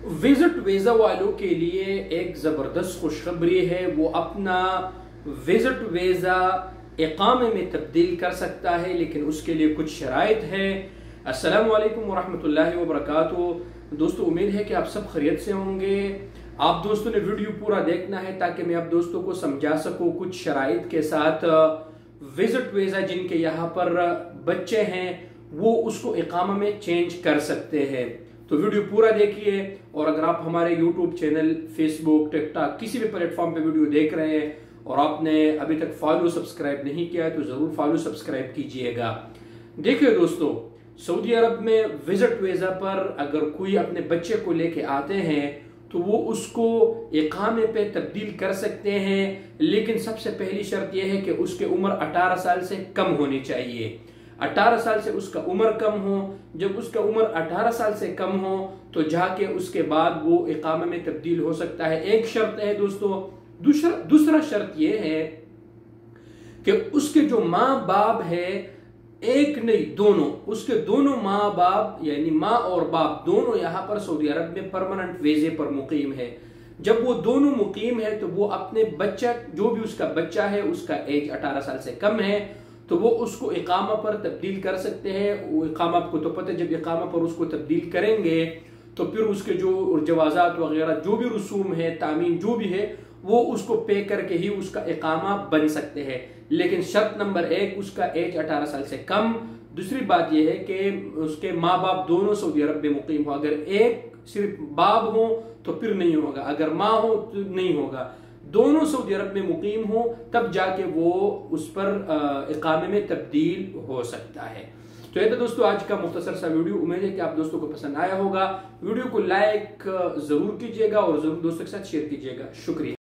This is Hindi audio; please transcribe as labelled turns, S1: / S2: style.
S1: विजिट वीजा वालों के लिए एक ज़बरदस्त खुशखबरी है। वो अपना विजिट वीज़ा इकामे में तब्दील कर सकता है, लेकिन उसके लिए कुछ शराइत है। अस्सलामु अलैकुम वरहमतुल्लाहि वबरकातुहू। दोस्तों, उम्मीद है कि आप सब खैरियत से होंगे। आप दोस्तों ने वीडियो पूरा देखना है ताकि मैं आप दोस्तों को समझा सकूं कुछ शराइत के साथ। विजिट वीज़ा जिनके यहाँ पर बच्चे हैं वो उसको इकामा में चेंज कर सकते हैं। तो वीडियो पूरा देखिए, और अगर आप हमारे यूट्यूब चैनल, फेसबुक, टिकटॉक किसी भी प्लेटफॉर्म पे वीडियो देख रहे हैं और आपने अभी तक फॉलो सब्सक्राइब नहीं किया है तो जरूर फॉलो सब्सक्राइब कीजिएगा। देखिए दोस्तों, सऊदी अरब में विजिट वीजा पर अगर कोई अपने बच्चे को लेके आते हैं तो वो उसको इकामे पे तब्दील कर सकते हैं, लेकिन सबसे पहली शर्त यह है कि उसके उम्र 18 साल से कम होनी चाहिए। 18 साल से उसका उम्र कम हो। जब उसका उम्र 18 साल से कम हो तो जाके उसके बाद वो इकामे में तब्दील हो सकता है। एक शर्त है दोस्तों। दूसरा शर्त यह है कि उसके जो माँ बाप है, एक नहीं दोनों, उसके दोनों माँ बाप यानी माँ और बाप दोनों यहाँ पर सऊदी अरब में परमानेंट वीजे पर मुकीम है। जब वो दोनों मुकीम है तो वो अपने बच्चा, जो भी उसका बच्चा है उसका एज 18 साल से कम है, तो वो उसको इकामा पर तब्दील कर सकते हैं। वो इकामा, आपको तो पता है, जब इकामा पर उसको तब्दील करेंगे तो फिर उसके जो जवाजात वगैरह जो भी रसूम है, तामीन जो भी है, वो उसको पे करके ही उसका इकामा बन सकते हैं। लेकिन शर्त नंबर 1, उसका एज 18 साल से कम। दूसरी बात यह है कि उसके माँ बाप दोनों सऊदी अरब में मुकीम हो। अगर एक सिर्फ बाप हो तो फिर नहीं होगा, अगर माँ हो तो नहीं होगा। दोनों सऊदी अरब में मुकीम हो तब जाके वो उस पर इकामे में तब्दील हो सकता है। तो ये था दोस्तों आज का मुख्तसर सा वीडियो। उम्मीद है कि आप दोस्तों को पसंद आया होगा। वीडियो को लाइक जरूर कीजिएगा और जरूर दोस्तों के साथ शेयर कीजिएगा। शुक्रिया।